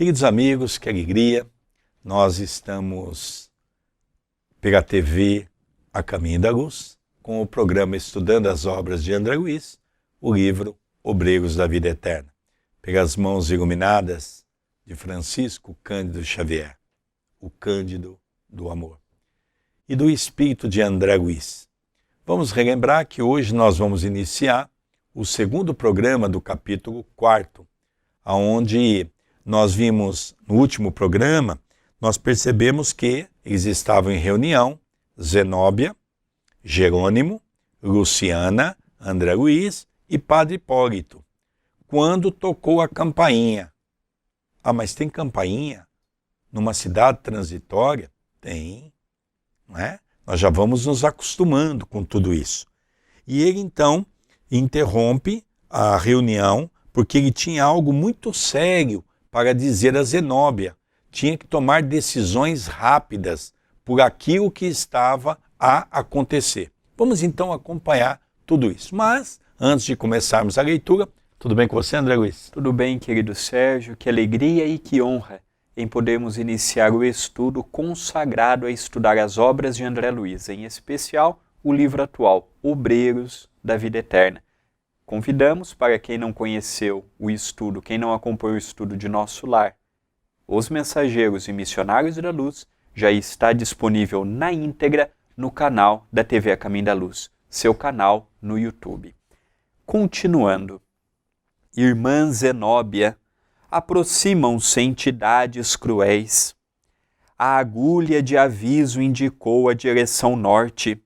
Queridos amigos, que alegria, nós estamos pela TV A Caminho da Luz, com o programa Estudando as Obras de André Luiz, o livro Obreiros da Vida Eterna, pelas mãos iluminadas de Francisco Cândido Xavier, o Cândido do Amor, e do Espírito de André Luiz. Vamos relembrar que hoje nós vamos iniciar o segundo programa do capítulo 4, onde nós vimos no último programa, nós percebemos que eles estavam em reunião, Zenóbia, Jerônimo, Luciana, André Luiz e Padre Hipólito, quando tocou a campainha. Ah, mas tem campainha numa cidade transitória? Tem, não é? Nós já vamos nos acostumando com tudo isso. E ele então interrompe a reunião porque ele tinha algo muito sério para dizer a Zenóbia. Tinha que tomar decisões rápidas por aquilo que estava a acontecer. Vamos então acompanhar tudo isso. Mas, antes de começarmos a leitura, tudo bem com você, André Luiz? Tudo bem, querido Sérgio. Que alegria e que honra em podermos iniciar o estudo consagrado a estudar as obras de André Luiz, em especial o livro atual, Obreiros da Vida Eterna. Convidamos para quem não conheceu o estudo, quem não acompanhou o estudo de Nosso Lar, Os Mensageiros e Missionários da Luz, já está disponível na íntegra no canal da TV A Caminho da Luz, seu canal no YouTube. Continuando, irmã Zenóbia, aproximam-se entidades cruéis. A agulha de aviso indicou a direção norte.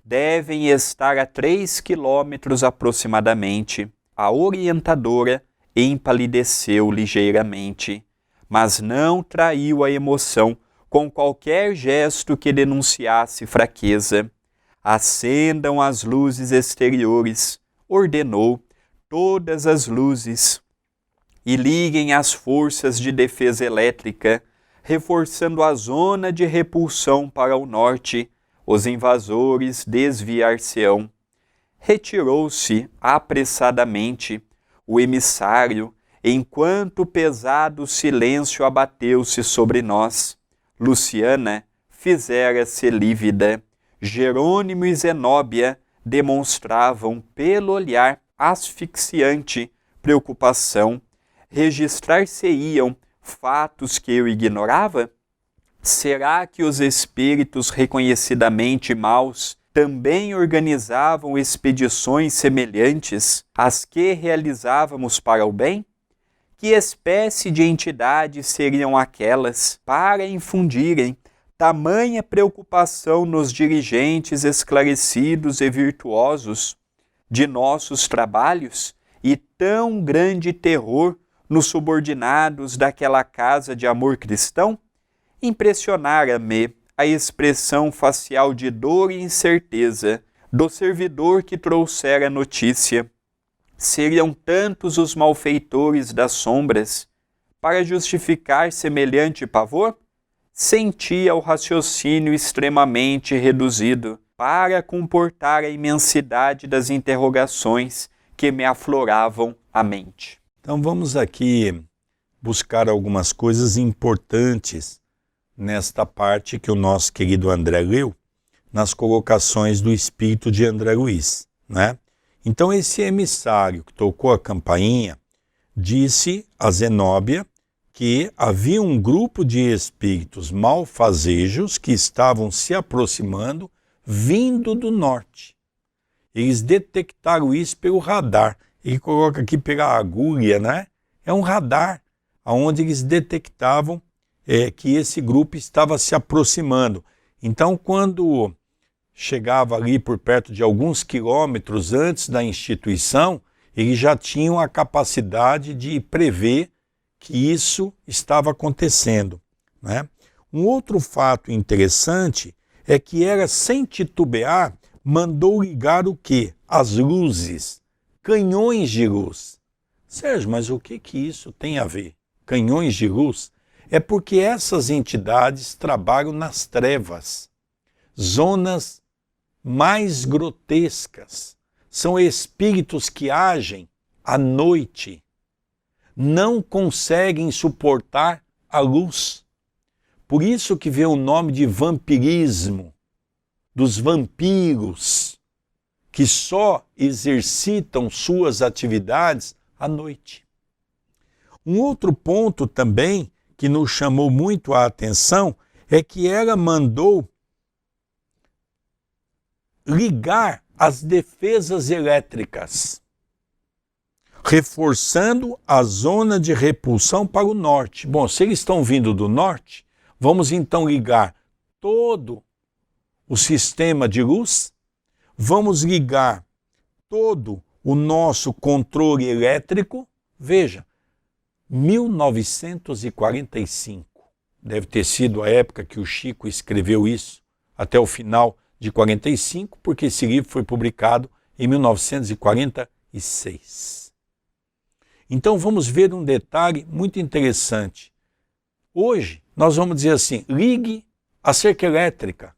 Devem estar a 3 quilômetros aproximadamente. A orientadora empalideceu ligeiramente, mas não traiu a emoção com qualquer gesto que denunciasse fraqueza. Acendam as luzes exteriores, ordenou, todas as luzes, e liguem as forças de defesa elétrica, reforçando a zona de repulsão para o norte. Os invasores desviar-se-ão. Retirou-se apressadamente o emissário, enquanto pesado silêncio abateu-se sobre nós. Luciana fizera-se lívida. Jerônimo e Zenóbia demonstravam pelo olhar asfixiante preocupação. Registrar-se-iam fatos que eu ignorava? Será que os espíritos reconhecidamente maus também organizavam expedições semelhantes às que realizávamos para o bem? Que espécie de entidades seriam aquelas para infundirem tamanha preocupação nos dirigentes esclarecidos e virtuosos de nossos trabalhos e tão grande terror nos subordinados daquela casa de amor cristão? Impressionara-me a expressão facial de dor e incerteza do servidor que trouxera a notícia. Seriam tantos os malfeitores das sombras para justificar semelhante pavor? Sentia o raciocínio extremamente reduzido para comportar a imensidade das interrogações que me afloravam a mente. Então vamos aqui buscar algumas coisas importantes nesta parte que o nosso querido André leu, nas colocações do Espírito de André Luiz, né? Então esse emissário que tocou a campainha disse a Zenóbia que havia um grupo de espíritos malfazejos que estavam se aproximando vindo do norte. Eles detectaram isso pelo radar. Ele coloca aqui pela agulha, né? É um radar, onde eles detectavam que esse grupo estava se aproximando. Então, quando chegava ali por perto de alguns quilômetros antes da instituição, eles já tinham a capacidade de prever que isso estava acontecendo, né? Um outro fato interessante é que ela, sem titubear, mandou ligar o quê? As luzes, canhões de luz. Sérgio, mas o que isso tem a ver? Canhões de luz? É porque essas entidades trabalham nas trevas, zonas mais grotescas. São espíritos que agem à noite, não conseguem suportar a luz. Por isso que vem o nome de vampirismo, dos vampiros, que só exercitam suas atividades à noite. Um outro ponto também que nos chamou muito a atenção é que ela mandou ligar as defesas elétricas, reforçando a zona de repulsão para o norte. Bom, se eles estão vindo do norte, vamos então ligar todo o sistema de luz, vamos ligar todo o nosso controle elétrico. Veja, 1945, deve ter sido a época que o Chico escreveu isso, até o final de 45, porque esse livro foi publicado em 1946. Então vamos ver um detalhe muito interessante. Hoje nós vamos dizer assim, ligue a cerca elétrica.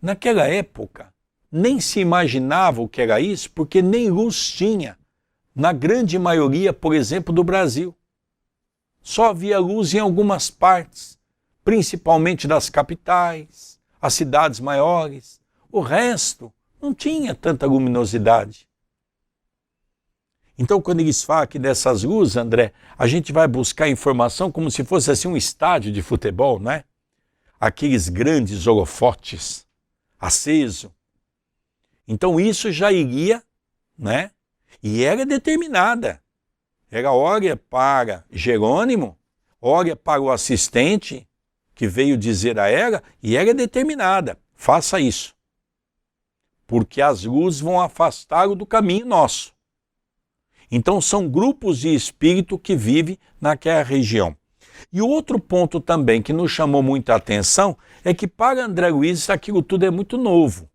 Naquela época nem se imaginava o que era isso, porque nem luz tinha, na grande maioria, por exemplo, do Brasil. Só havia luz em algumas partes, principalmente das capitais, as cidades maiores. O resto não tinha tanta luminosidade. Então, quando eles falam aqui dessas luzes, André, a gente vai buscar informação como se fosse assim um estádio de futebol, né? Aqueles grandes holofotes acesos. Então, isso já iria, né? E era determinada. Ela olha para Jerônimo, olha para o assistente que veio dizer a ela, e ela é determinada. Faça isso. Porque as luzes vão afastá-lo do caminho nosso. Então são grupos de espírito que vivem naquela região. E outro ponto também que nos chamou muita atenção é que para André Luiz aquilo tudo é muito novo.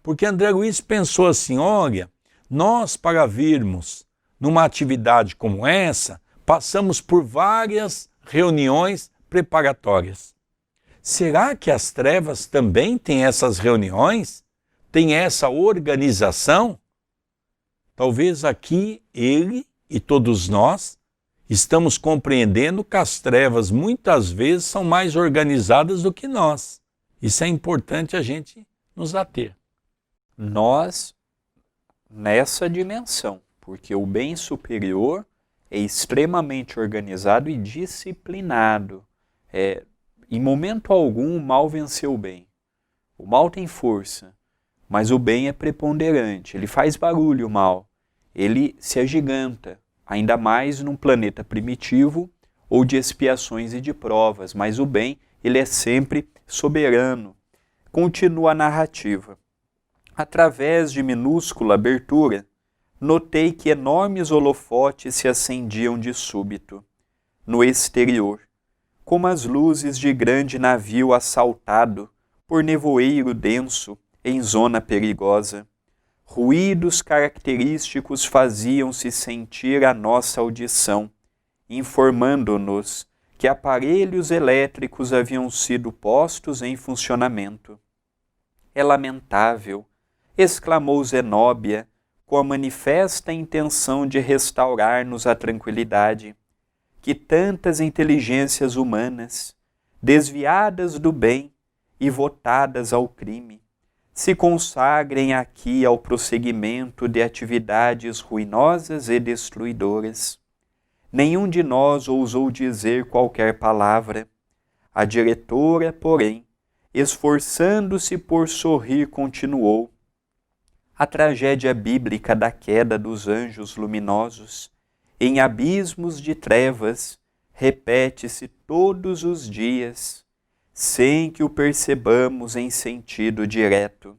Porque André Luiz pensou assim, olha, nós para virmos numa atividade como essa, passamos por várias reuniões preparatórias. Será que as trevas também têm essas reuniões? Tem essa organização? Talvez aqui ele e todos nós estamos compreendendo que as trevas muitas vezes são mais organizadas do que nós. Isso é importante a gente nos ater. Nós, nessa dimensão, porque o bem superior é extremamente organizado e disciplinado. Em momento algum o mal venceu o bem. O mal tem força, mas o bem é preponderante. Ele faz barulho, o mal. Ele se agiganta, ainda mais num planeta primitivo ou de expiações e de provas. Mas o bem, ele é sempre soberano. Continua a narrativa. Através de minúscula abertura, notei que enormes holofotes se acendiam de súbito, no exterior, como as luzes de grande navio assaltado por nevoeiro denso em zona perigosa. Ruídos característicos faziam-se sentir à nossa audição, informando-nos que aparelhos elétricos haviam sido postos em funcionamento. É lamentável, exclamou Zenóbia, com a manifesta intenção de restaurar-nos a tranquilidade, que tantas inteligências humanas, desviadas do bem e votadas ao crime, se consagrem aqui ao prosseguimento de atividades ruinosas e destruidoras. Nenhum de nós ousou dizer qualquer palavra. A diretora, porém, esforçando-se por sorrir, continuou. A tragédia bíblica da queda dos anjos luminosos, em abismos de trevas, repete-se todos os dias, sem que o percebamos em sentido direto.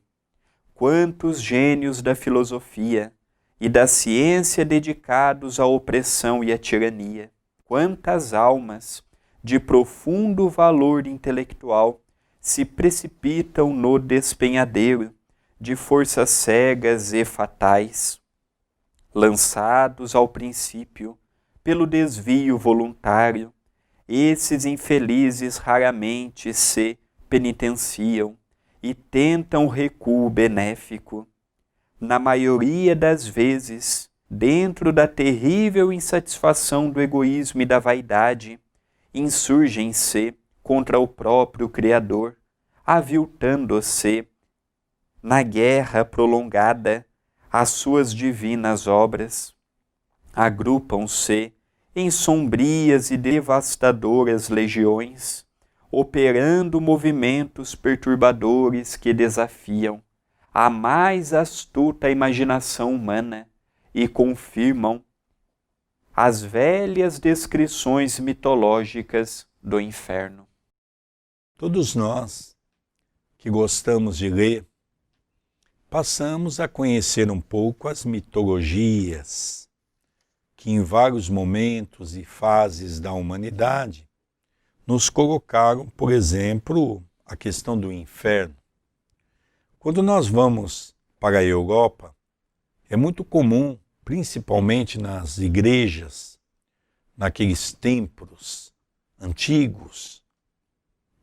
Quantos gênios da filosofia e da ciência dedicados à opressão e à tirania, quantas almas de profundo valor intelectual se precipitam no despenhadeiro de forças cegas e fatais, lançados ao princípio pelo desvio voluntário. Esses infelizes raramente se penitenciam e tentam recuo benéfico. Na maioria das vezes, dentro da terrível insatisfação do egoísmo e da vaidade, insurgem-se contra o próprio Criador, aviltando-se na guerra prolongada as suas divinas obras. Agrupam-se em sombrias e devastadoras legiões, operando movimentos perturbadores que desafiam a mais astuta imaginação humana e confirmam as velhas descrições mitológicas do inferno. Todos nós que gostamos de ler, passamos a conhecer um pouco as mitologias que em vários momentos e fases da humanidade nos colocaram, por exemplo, a questão do inferno. Quando nós vamos para a Europa, é muito comum, principalmente nas igrejas, naqueles templos antigos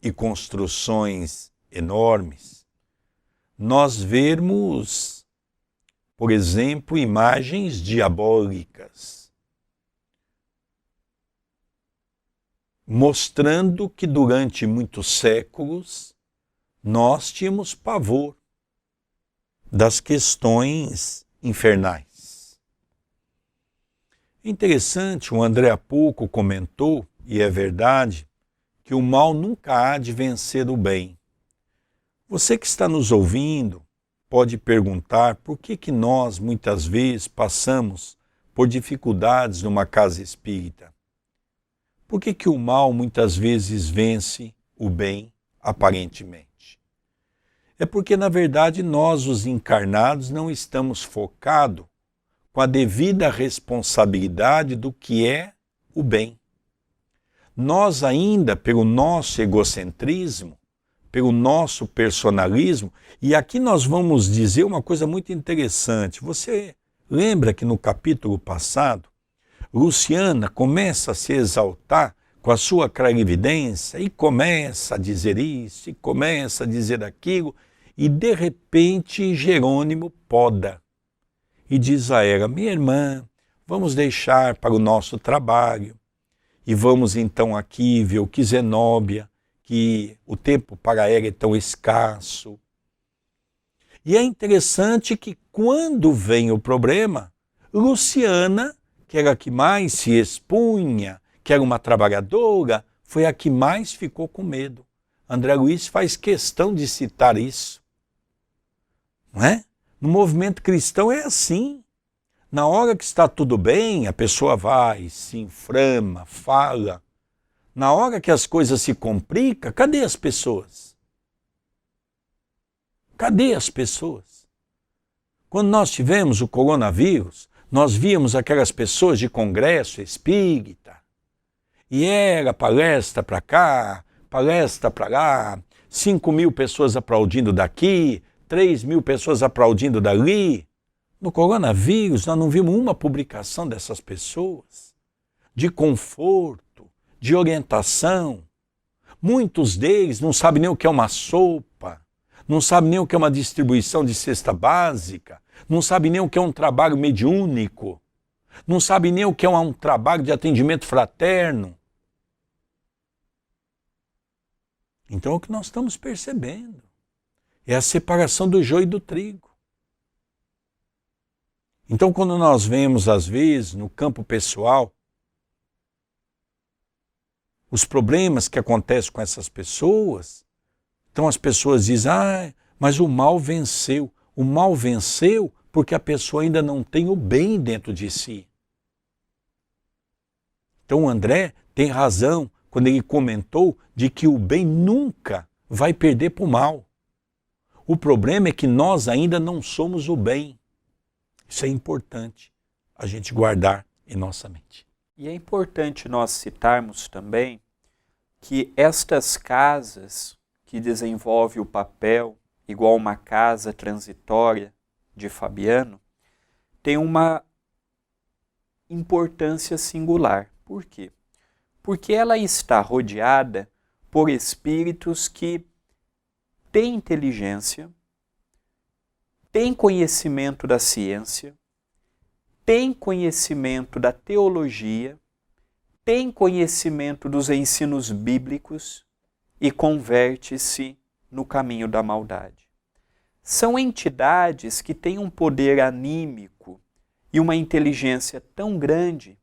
e construções enormes, nós vermos, por exemplo, imagens diabólicas, mostrando que durante muitos séculos nós tínhamos pavor das questões infernais. Interessante, o André há pouco comentou, e é verdade, que o mal nunca há de vencer o bem. Você que está nos ouvindo pode perguntar por que nós muitas vezes passamos por dificuldades numa casa espírita. Por que o mal muitas vezes vence o bem, aparentemente? É porque, na verdade, nós, os encarnados, não estamos focados com a devida responsabilidade do que é o bem. Nós ainda, pelo nosso egocentrismo, pelo nosso personalismo, e aqui nós vamos dizer uma coisa muito interessante. Você lembra que no capítulo passado, Luciana começa a se exaltar com a sua clarividência e começa a dizer isso, e começa a dizer aquilo, e de repente Jerônimo poda e diz a ela: minha irmã, vamos deixar para o nosso trabalho e vamos então aqui ver o que Zenóbia, que o tempo para ela é tão escasso. E é interessante que quando vem o problema, Luciana, que era a que mais se expunha, que era uma trabalhadora, foi a que mais ficou com medo. André Luiz faz questão de citar isso. Não é? No movimento cristão é assim. Na hora que está tudo bem, a pessoa vai, se inflama, fala. Na hora que as coisas se complicam, cadê as pessoas? Cadê as pessoas? Quando nós tivemos o coronavírus, nós víamos aquelas pessoas de congresso espírita, e era palestra para cá, palestra para lá, 5.000 pessoas aplaudindo daqui, 3.000 pessoas aplaudindo dali. No coronavírus, nós não vimos uma publicação dessas pessoas, de conforto, de orientação. Muitos deles não sabem nem o que é uma sopa, não sabem nem o que é uma distribuição de cesta básica, não sabem nem o que é um trabalho mediúnico, não sabem nem o que é um trabalho de atendimento fraterno. Então, o que nós estamos percebendo é a separação do joio e do trigo. Então, quando nós vemos, às vezes, no campo pessoal, os problemas que acontecem com essas pessoas, então as pessoas dizem: mas o mal venceu. O mal venceu porque a pessoa ainda não tem o bem dentro de si. Então o André tem razão quando ele comentou de que o bem nunca vai perder para o mal. O problema é que nós ainda não somos o bem. Isso é importante a gente guardar em nossa mente. E é importante nós citarmos também que estas casas que desenvolvem o papel igual uma casa transitória de Fabiano, têm uma importância singular. Por quê? Porque ela está rodeada por espíritos que têm inteligência, têm conhecimento da ciência, tem conhecimento da teologia, tem conhecimento dos ensinos bíblicos e converte-se no caminho da maldade. São entidades que têm um poder anímico e uma inteligência tão grande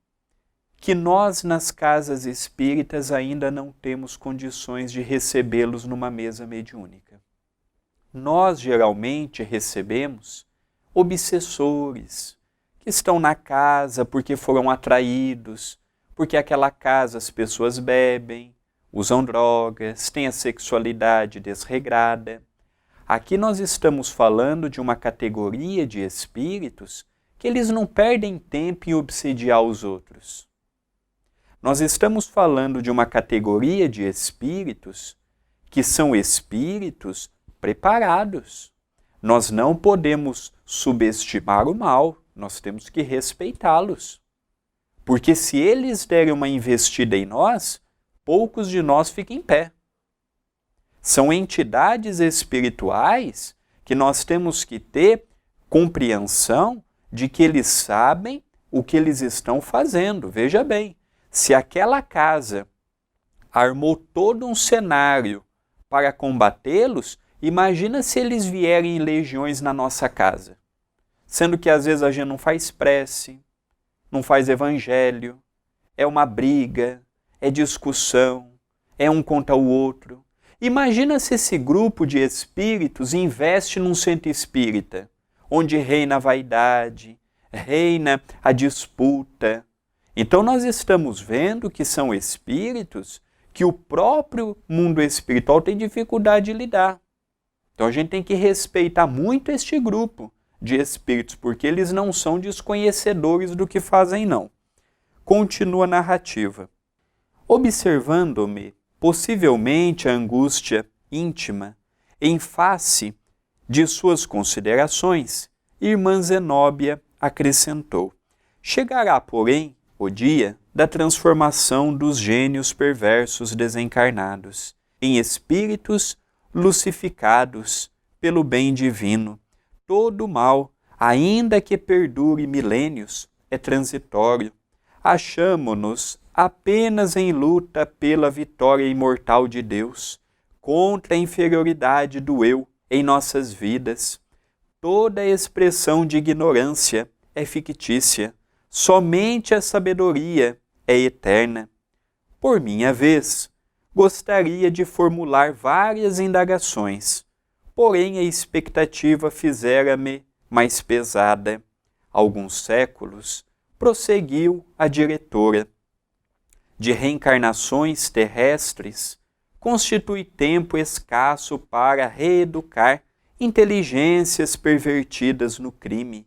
que nós, nas casas espíritas, ainda não temos condições de recebê-los numa mesa mediúnica. Nós, geralmente, recebemos obsessores que estão na casa porque foram atraídos, porque aquela casa as pessoas bebem, usam drogas, têm a sexualidade desregrada. Aqui nós estamos falando de uma categoria de espíritos que eles não perdem tempo em obsediar os outros. Nós estamos falando de uma categoria de espíritos que são espíritos preparados. Nós não podemos subestimar o mal, nós temos que respeitá-los. Porque se eles derem uma investida em nós, poucos de nós ficam em pé. São entidades espirituais que nós temos que ter compreensão de que eles sabem o que eles estão fazendo. Veja bem, se aquela casa armou todo um cenário para combatê-los, imagina se eles vierem em legiões na nossa casa. Sendo que às vezes a gente não faz prece, não faz evangelho, é uma briga, é discussão, é um contra o outro. Imagina se esse grupo de espíritos investe num centro espírita, onde reina a vaidade, reina a disputa. Então nós estamos vendo que são espíritos que o próprio mundo espiritual tem dificuldade de lidar. Então a gente tem que respeitar muito este grupo de espíritos, porque eles não são desconhecedores do que fazem, não. Continua a narrativa. Observando-me, possivelmente a angústia íntima, em face de suas considerações, irmã Zenóbia acrescentou: chegará, porém, o dia da transformação dos gênios perversos desencarnados em espíritos lucificados pelo bem divino. Todo mal, ainda que perdure milênios, é transitório. Achamo-nos apenas em luta pela vitória imortal de Deus, contra a inferioridade do eu em nossas vidas. Toda expressão de ignorância é fictícia, somente a sabedoria é eterna. Por minha vez, gostaria de formular várias indagações, porém a expectativa fizera-me mais pesada. Alguns séculos, prosseguiu a diretora, de reencarnações terrestres, constitui tempo escasso para reeducar inteligências pervertidas no crime.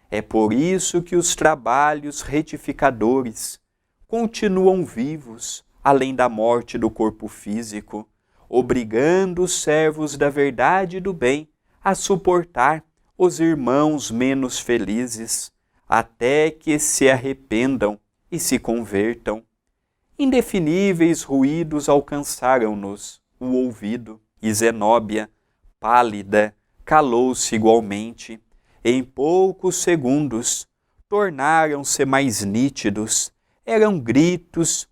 É por isso que os trabalhos retificadores continuam vivos, além da morte do corpo físico, obrigando os servos da verdade e do bem a suportar os irmãos menos felizes, até que se arrependam e se convertam. Indefiníveis ruídos alcançaram-nos o ouvido, e Zenóbia, pálida, calou-se igualmente. Em poucos segundos, tornaram-se mais nítidos. Eram gritos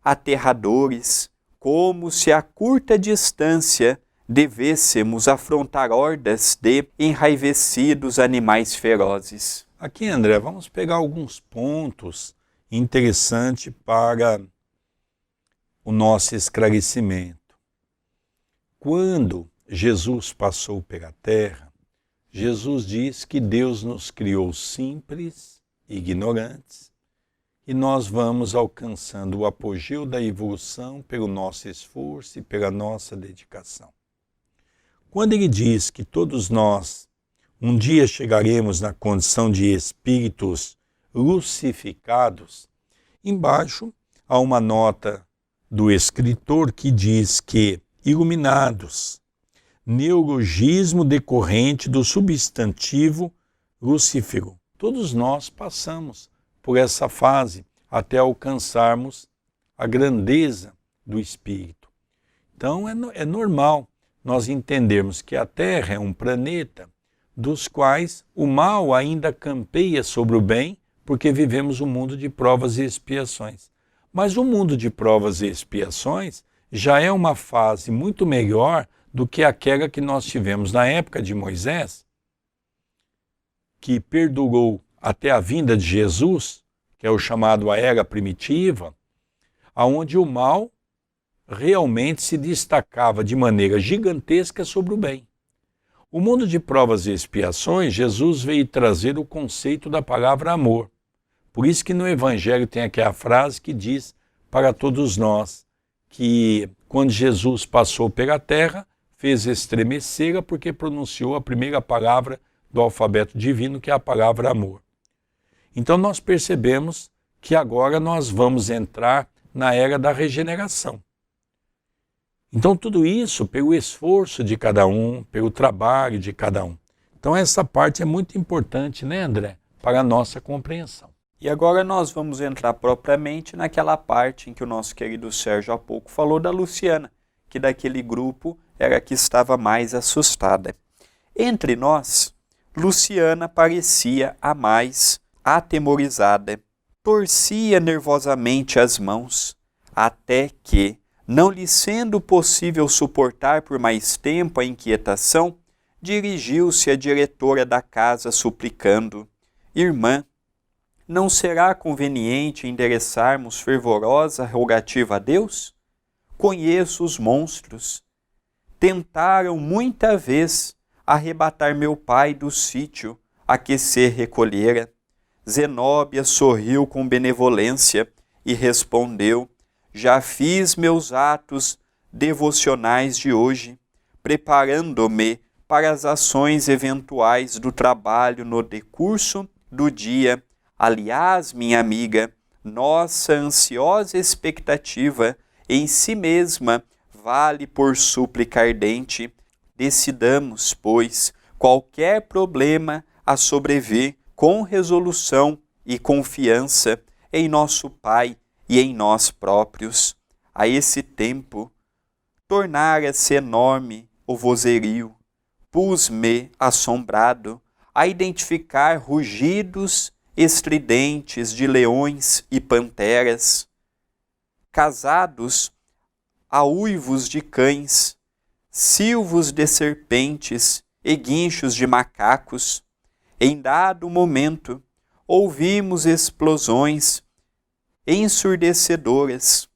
aterradores, como se a curta distância devêssemos afrontar hordas de enraivecidos animais ferozes. Aqui, André, vamos pegar alguns pontos interessantes para o nosso esclarecimento. Quando Jesus passou pela terra, Jesus diz que Deus nos criou simples, ignorantes, e nós vamos alcançando o apogeu da evolução pelo nosso esforço e pela nossa dedicação. Quando ele diz que todos nós um dia chegaremos na condição de espíritos lucificados, embaixo há uma nota do escritor que diz que iluminados, neologismo decorrente do substantivo lucífero. Todos nós passamos por essa fase até alcançarmos a grandeza do Espírito. Então é normal nós entendermos que a Terra é um planeta dos quais o mal ainda campeia sobre o bem, porque vivemos um mundo de provas e expiações. Mas o mundo de provas e expiações já é uma fase muito melhor do que aquela que nós tivemos na época de Moisés, que perdurou até a vinda de Jesus, que é o chamado a era primitiva, onde o mal realmente se destacava de maneira gigantesca sobre o bem. O mundo de provas e expiações, Jesus veio trazer o conceito da palavra amor. Por isso que no Evangelho tem aqui a frase que diz para todos nós que quando Jesus passou pela terra, fez estremecer porque pronunciou a primeira palavra do alfabeto divino, que é a palavra amor. Então nós percebemos que agora nós vamos entrar na era da regeneração. Então tudo isso pelo esforço de cada um, pelo trabalho de cada um. Então essa parte é muito importante, né, André, para a nossa compreensão. E agora nós vamos entrar propriamente naquela parte em que o nosso querido Sérgio há pouco falou da Luciana, que daquele grupo era a que estava mais assustada. Entre nós, Luciana parecia a mais atemorizada. Torcia nervosamente as mãos, até que, não lhe sendo possível suportar por mais tempo a inquietação, dirigiu-se à diretora da casa suplicando: Irmã, não será conveniente endereçarmos fervorosa rogativa a Deus? Conheço os monstros. Tentaram muita vez arrebatar meu pai do sítio a que se recolhera. Zenóbia sorriu com benevolência e respondeu: já fiz meus atos devocionais de hoje, preparando-me para as ações eventuais do trabalho no decurso do dia. Aliás, minha amiga, nossa ansiosa expectativa em si mesma vale por súplica ardente. Decidamos, pois, qualquer problema a sobrever com resolução e confiança em nosso Pai e em nós próprios. A esse tempo, tornara-se enorme o vozerio. Pus-me assombrado a identificar rugidos estridentes de leões e panteras, casados a uivos de cães, silvos de serpentes e guinchos de macacos. Em dado momento, ouvimos explosões ensurdecedoras.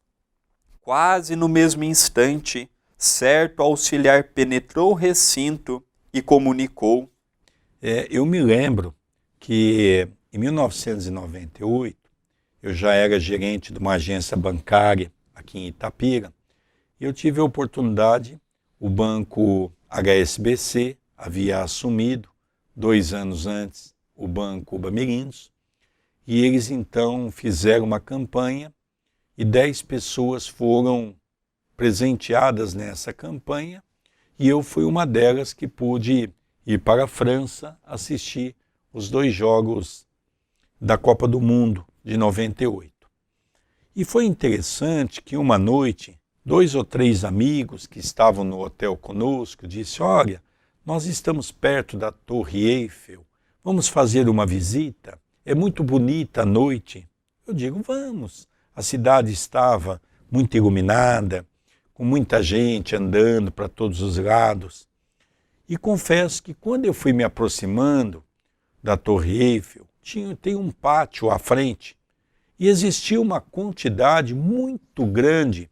Quase no mesmo instante, certo auxiliar penetrou o recinto e comunicou. Eu me lembro que em 1998 eu já era gerente de uma agência bancária aqui em Itapira e eu tive a oportunidade, o banco HSBC havia assumido 2 anos antes o Banco Bamerindos, e eles então fizeram uma campanha e 10 pessoas foram presenteadas nessa campanha e eu fui uma delas que pude ir para a França assistir os 2 jogos da Copa do Mundo de 98. E foi interessante que uma noite, 2 ou 3 amigos que estavam no hotel conosco disseram: olha, nós estamos perto da Torre Eiffel, vamos fazer uma visita? É muito bonita a noite. Eu digo, vamos. A cidade estava muito iluminada, com muita gente andando para todos os lados. E confesso que quando eu fui me aproximando da Torre Eiffel, tem um pátio à frente e existia uma quantidade muito grande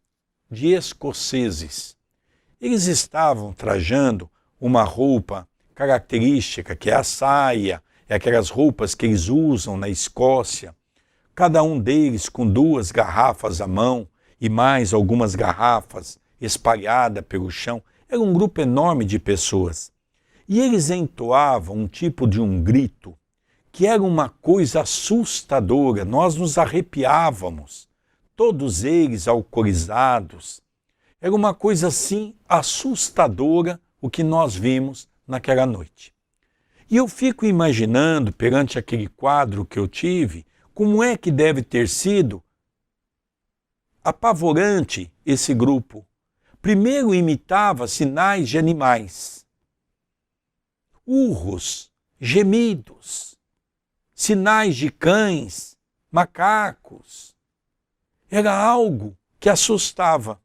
de escoceses. Eles estavam trajando uma roupa característica, que é a saia, é aquelas roupas que eles usam na Escócia, cada um deles com 2 garrafas à mão e mais algumas garrafas espalhadas pelo chão. Era um grupo enorme de pessoas. E eles entoavam um tipo de um grito que era uma coisa assustadora, nós nos arrepiávamos, todos eles alcoolizados. Era uma coisa assim assustadora o que nós vimos naquela noite. E eu fico imaginando, perante aquele quadro que eu tive, como é que deve ter sido apavorante esse grupo. Primeiro imitava sinais de animais, urros, gemidos, sinais de cães, macacos. Era algo que assustava.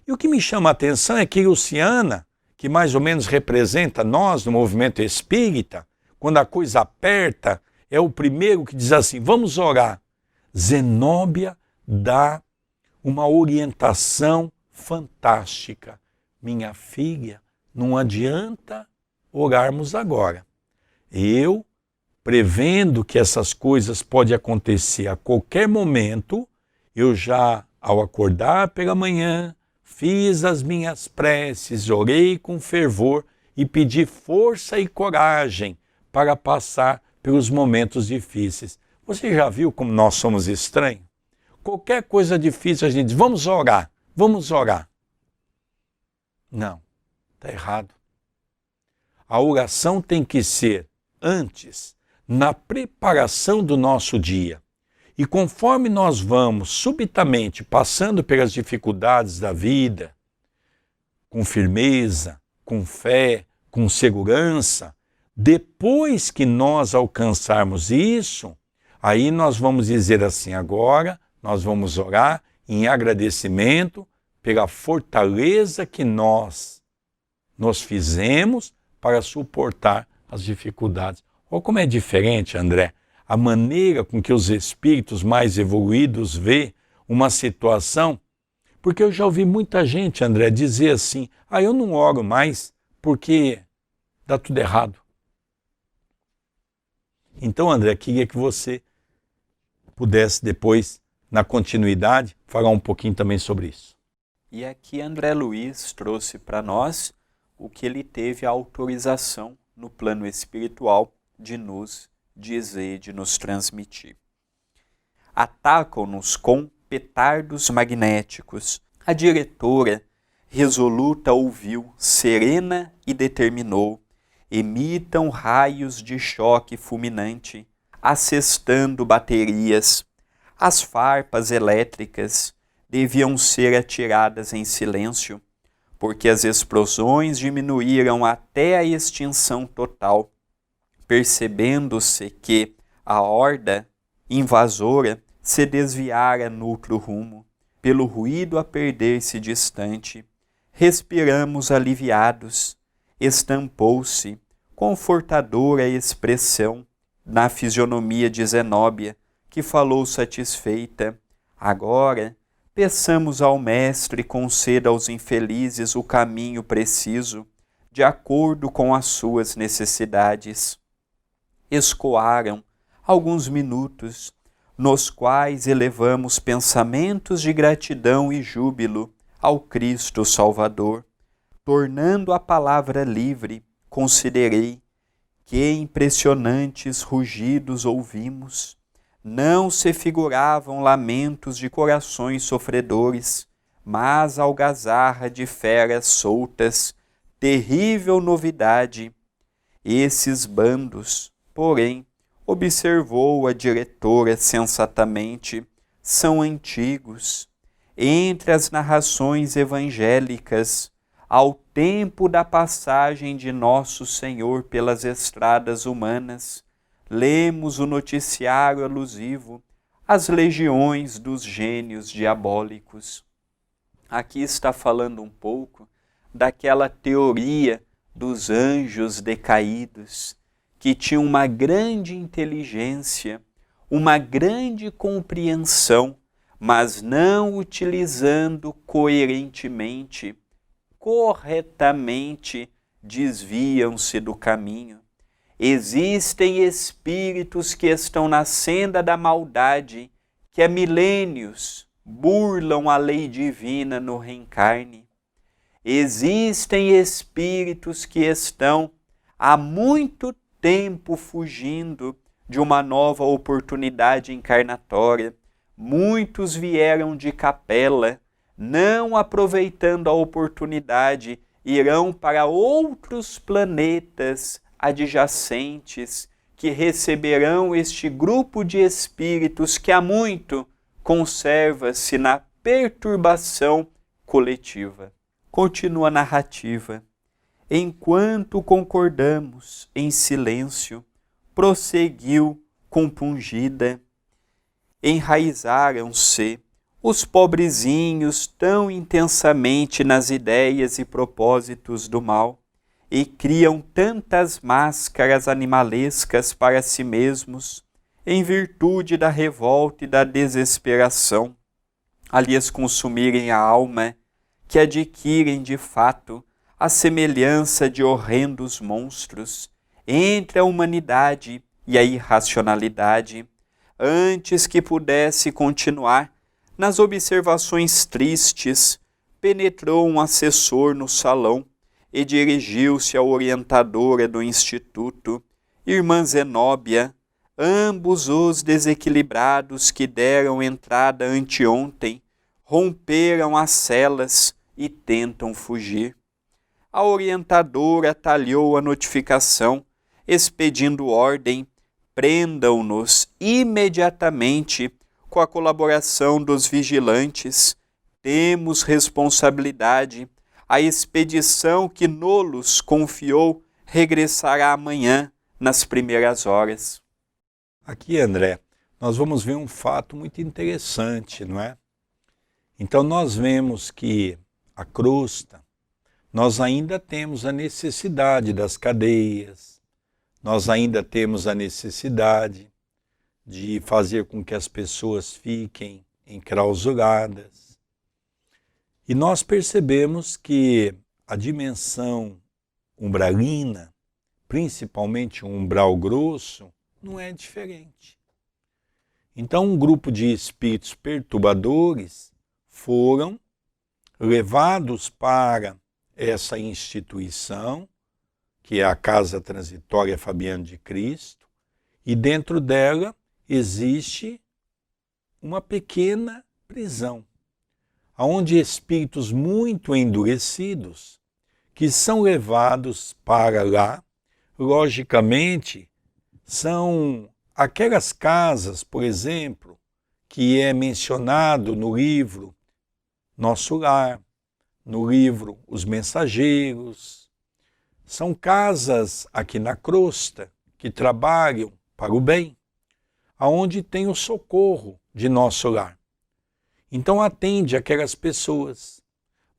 E o que me chama a atenção é que Luciana, que mais ou menos representa nós no movimento espírita, quando a coisa aperta, é o primeiro que diz assim, vamos orar. Zenóbia dá uma orientação fantástica. Minha filha, não adianta orarmos agora. Eu, prevendo que essas coisas podem acontecer a qualquer momento, eu já, ao acordar pela manhã, fiz as minhas preces, orei com fervor e pedi força e coragem para passar pelos momentos difíceis. Você já viu como nós somos estranhos? Qualquer coisa difícil a gente diz, vamos orar, vamos orar. Não, está errado. A oração tem que ser antes, na preparação do nosso dia. E conforme nós vamos subitamente passando pelas dificuldades da vida, com firmeza, com fé, com segurança, depois que nós alcançarmos isso, aí nós vamos dizer assim, agora nós vamos orar em agradecimento pela fortaleza que nós fizemos para suportar as dificuldades. Olha como é diferente, André, a maneira com que os espíritos mais evoluídos vê uma situação, porque eu já ouvi muita gente, André, dizer assim, eu não oro mais porque dá tudo errado. Então, André, queria que você pudesse depois, na continuidade, falar um pouquinho também sobre isso. E aqui André Luiz trouxe para nós o que ele teve a autorização no plano espiritual de nos dizer, de nos transmitir. Atacam-nos com petardos magnéticos. A diretora, resoluta, ouviu, serena e determinou. Emitam raios de choque fulminante, assestando baterias. As farpas elétricas deviam ser atiradas em silêncio, porque as explosões diminuíram até a extinção total, percebendo-se que a horda invasora se desviara noutro rumo, pelo ruído a perder-se distante. Respiramos aliviados. Estampou-se confortadora expressão na fisionomia de Zenóbia, que falou satisfeita. Agora, peçamos ao Mestre conceda aos infelizes o caminho preciso, de acordo com as suas necessidades. Escoaram alguns minutos, nos quais elevamos pensamentos de gratidão e júbilo ao Cristo Salvador. Tornando a palavra livre, considerei que impressionantes rugidos ouvimos. Não se figuravam lamentos de corações sofredores, mas algazarra de feras soltas, terrível novidade. Esses bandos, porém, observou a diretora sensatamente, são antigos. Entre as narrações evangélicas, ao tempo da passagem de Nosso Senhor pelas estradas humanas, lemos o noticiário alusivo às legiões dos gênios diabólicos. Aqui está falando um pouco daquela teoria dos anjos decaídos, que tinham uma grande inteligência, uma grande compreensão, mas não utilizando coerentemente, corretamente, desviam-se do caminho. Existem espíritos que estão na senda da maldade, que há milênios burlam a lei divina no reencarne. Existem espíritos que estão há muito tempo fugindo de uma nova oportunidade encarnatória. Muitos vieram de capela, não aproveitando a oportunidade, irão para outros planetas adjacentes que receberão este grupo de espíritos que há muito conserva-se na perturbação coletiva. Continua a narrativa. Enquanto concordamos em silêncio, prosseguiu compungida. Enraizaram-se os pobrezinhos tão intensamente nas ideias e propósitos do mal, e criam tantas máscaras animalescas para si mesmos, em virtude da revolta e da desesperação, a lhes consumirem a alma, que adquirem de fato a semelhança de horrendos monstros entre a humanidade e a irracionalidade, antes que pudesse continuar nas observações tristes, penetrou um assessor no salão e dirigiu-se à orientadora do instituto, irmã Zenóbia, ambos os desequilibrados que deram entrada anteontem, romperam as celas e tentam fugir. A orientadora talhou a notificação, expedindo ordem: prendam-nos imediatamente com a colaboração dos vigilantes. Temos responsabilidade. A expedição que nos confiou regressará amanhã, nas primeiras horas. Aqui, André, nós vamos ver um fato muito interessante, não é? Então nós vemos que a crosta, nós ainda temos a necessidade das cadeias, nós ainda temos a necessidade de fazer com que as pessoas fiquem enclausuradas. E nós percebemos que a dimensão umbralina, principalmente o umbral grosso, não é diferente. Então um grupo de espíritos perturbadores foram levados para essa instituição, que é a Casa Transitória Fabiano de Cristo, e dentro dela existe uma pequena prisão, onde espíritos muito endurecidos, que são levados para lá, logicamente, são aquelas casas, por exemplo, que é mencionado no livro Nosso Lar, no livro Os Mensageiros. São casas aqui na crosta que trabalham para o bem, aonde tem o socorro de Nosso Lar. Então atende aquelas pessoas.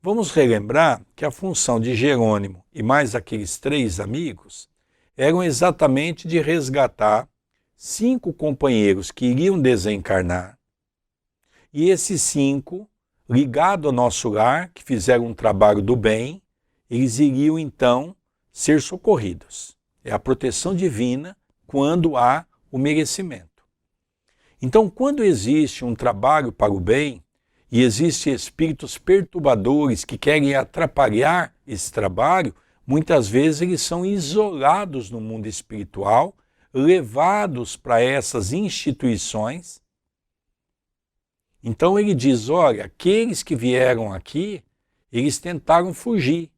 Vamos relembrar que a função de Jerônimo e mais aqueles 3 amigos eram exatamente de resgatar 5 companheiros que iriam desencarnar, e esses 5, ligados ao Nosso Lar, que fizeram um trabalho do bem, eles iriam então ser socorridos. É a proteção divina quando há o merecimento. Então, quando existe um trabalho para o bem, e existem espíritos perturbadores que querem atrapalhar esse trabalho, muitas vezes eles são isolados no mundo espiritual, levados para essas instituições. Então ele diz, olha, aqueles que vieram aqui, eles tentaram fugir.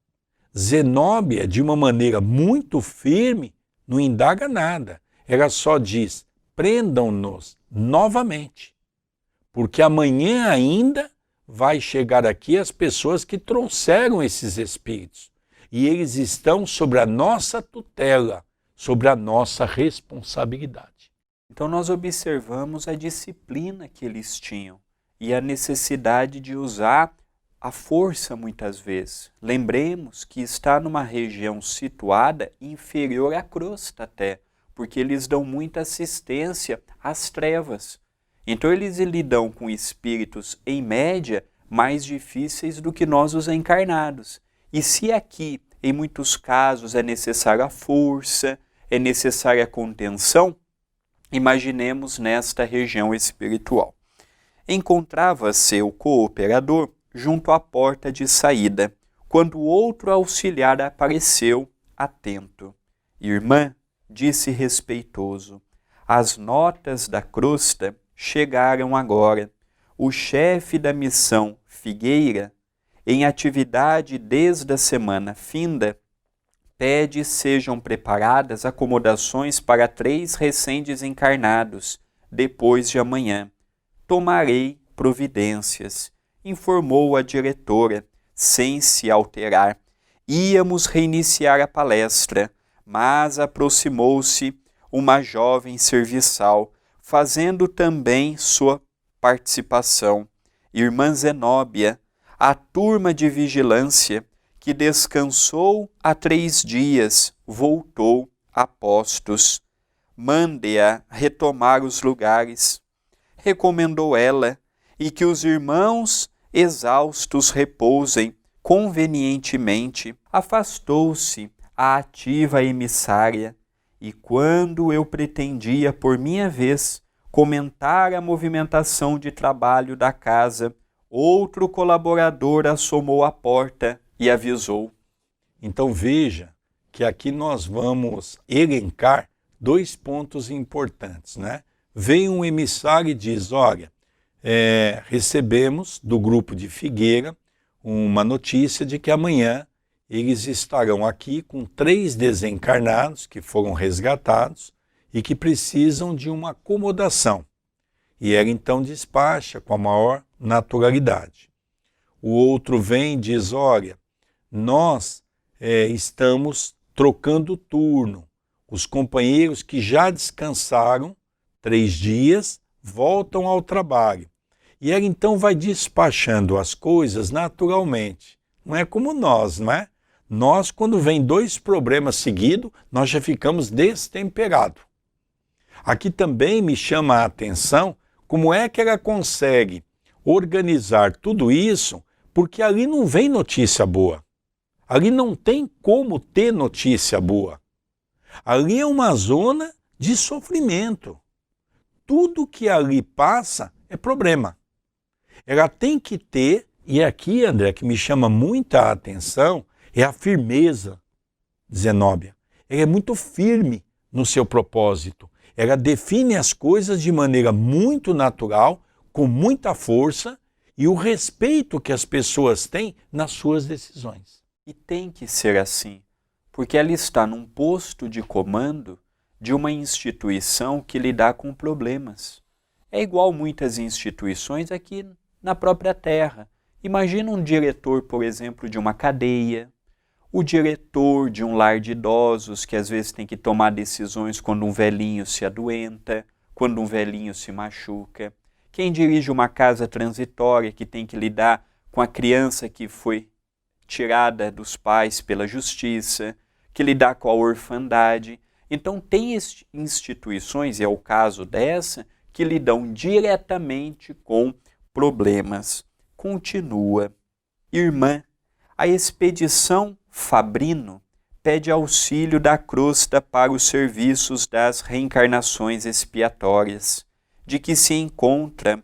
Zenóbia, de uma maneira muito firme, não indaga nada. Ela só diz, prendam-nos novamente, porque amanhã ainda vai chegar aqui as pessoas que trouxeram esses espíritos, e eles estão sobre a nossa tutela, sobre a nossa responsabilidade. Então nós observamos a disciplina que eles tinham e a necessidade de usar a força muitas vezes. Lembremos que está numa região situada inferior à crosta até, porque eles dão muita assistência às trevas. Então eles lidam com espíritos, em média, mais difíceis do que nós os encarnados. E se aqui, em muitos casos, é necessária a força, é necessária a contenção, imaginemos nesta região espiritual. Encontrava-se o cooperador junto à porta de saída, quando outro auxiliar apareceu, atento. Irmã, disse respeitoso, as notas da crosta chegaram agora. O chefe da missão Figueira, em atividade desde a semana finda, pede sejam preparadas acomodações para 3 recém-desencarnados, depois de amanhã. Tomarei providências, informou a diretora, sem se alterar. Íamos reiniciar a palestra, mas aproximou-se uma jovem serviçal, fazendo também sua participação. Irmã Zenóbia, a turma de vigilância, que descansou há 3 dias, voltou a postos. Mande-a retomar os lugares, recomendou ela, e que os irmãos exaustos repousem convenientemente. Afastou-se a ativa emissária, e quando eu pretendia, por minha vez, comentar a movimentação de trabalho da casa, outro colaborador assomou à porta e avisou. Então veja que aqui nós vamos elencar 2 pontos importantes, né? Vem um emissário e diz, olha, recebemos do grupo de Figueira uma notícia de que amanhã eles estarão aqui com 3 desencarnados que foram resgatados e que precisam de uma acomodação. E ela então despacha com a maior naturalidade. O outro vem e diz, olha, nós estamos trocando turno. Os companheiros que já descansaram 3 dias voltam ao trabalho. E ela então vai despachando as coisas naturalmente. Não é como nós, não é? Nós, quando vem 2 problemas seguidos, nós já ficamos destemperados. Aqui também me chama a atenção como é que ela consegue organizar tudo isso, porque ali não vem notícia boa. Ali não tem como ter notícia boa. Ali é uma zona de sofrimento. Tudo que ali passa é problema. Ela tem que ter, e aqui, André, que me chama muita atenção, é a firmeza de Zenóbia. Ela é muito firme no seu propósito. Ela define as coisas de maneira muito natural, com muita força, e o respeito que as pessoas têm nas suas decisões. E tem que ser assim, porque ela está num posto de comando de uma instituição que lida com problemas. É igual muitas instituições aqui na própria Terra. Imagina um diretor, por exemplo, de uma cadeia, o diretor de um lar de idosos que às vezes tem que tomar decisões quando um velhinho se adoenta, quando um velhinho se machuca. Quem dirige uma casa transitória que tem que lidar com a criança que foi tirada dos pais pela justiça, que lidar com a orfandade. Então tem instituições, e é o caso dessa, que lidam diretamente com problemas. Continua. Irmã, a expedição Fabrino pede auxílio da crosta para os serviços das reencarnações expiatórias, de que se encontra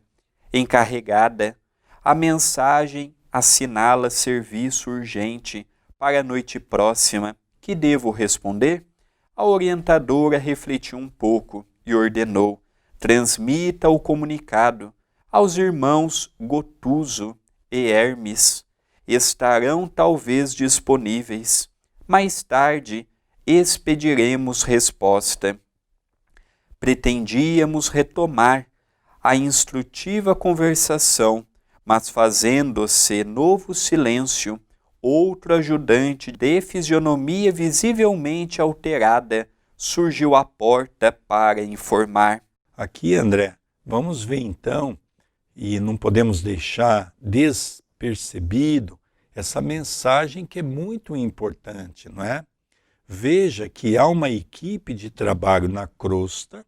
encarregada. A mensagem assinala serviço urgente para a noite próxima. Que devo responder? A orientadora refletiu um pouco e ordenou: transmita o comunicado aos irmãos Gotuso e Hermes. Estarão talvez disponíveis. Mais tarde expediremos resposta. Pretendíamos retomar a instrutiva conversação, mas fazendo-se novo silêncio, outro ajudante de fisionomia visivelmente alterada surgiu à porta para informar. Aqui, André, vamos ver então, e não podemos deixar despercebido essa mensagem que é muito importante, não é? Veja que há uma equipe de trabalho na crosta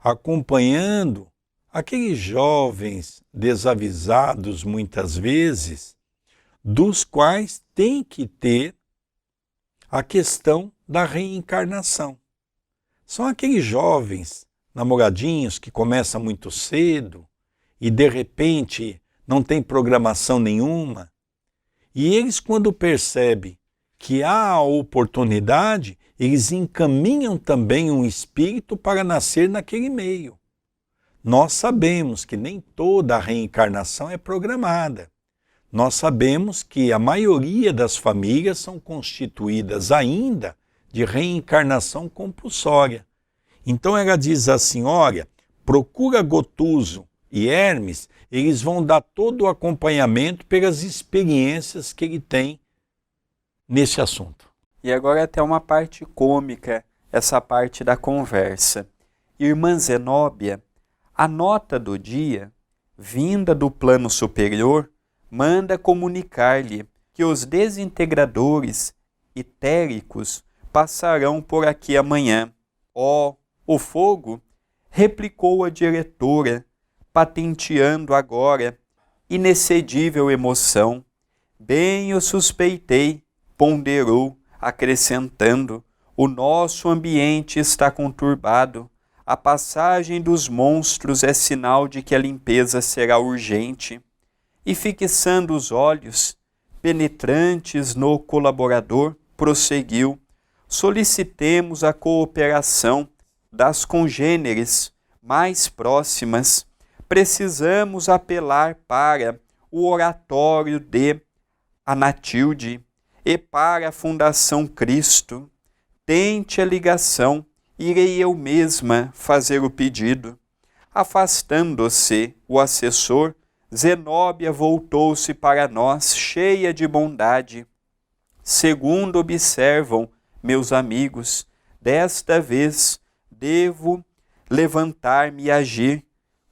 acompanhando aqueles jovens desavisados muitas vezes, dos quais tem que ter a questão da reencarnação. São aqueles jovens namoradinhos que começam muito cedo e de repente não tem programação nenhuma. E eles, quando percebem que há a oportunidade, eles encaminham também um espírito para nascer naquele meio. Nós sabemos que nem toda a reencarnação é programada. Nós sabemos que a maioria das famílias são constituídas ainda de reencarnação compulsória. Então ela diz assim, olha, procura Gotuso e Hermes, eles vão dar todo o acompanhamento pelas experiências que ele tem nesse assunto. E agora até uma parte cômica, essa parte da conversa. Irmã Zenóbia, A nota do dia, vinda do plano superior, manda comunicar-lhe que os desintegradores etéricos passarão por aqui amanhã. Oh, o fogo! Replicou a diretora, patenteando agora inexcedível emoção. Bem o suspeitei, ponderou, acrescentando, o nosso ambiente está conturbado. A passagem dos monstros é sinal de que a limpeza será urgente. E fixando os olhos penetrantes no colaborador, prosseguiu, solicitemos a cooperação das congêneres mais próximas. Precisamos apelar para o oratório de Anatilde e para a Fundação Cristo. Tente a ligação, irei eu mesma fazer o pedido. Afastando-se o assessor, Zenóbia voltou-se para nós, cheia de bondade. Segundo observam meus amigos, desta vez devo levantar-me e agir.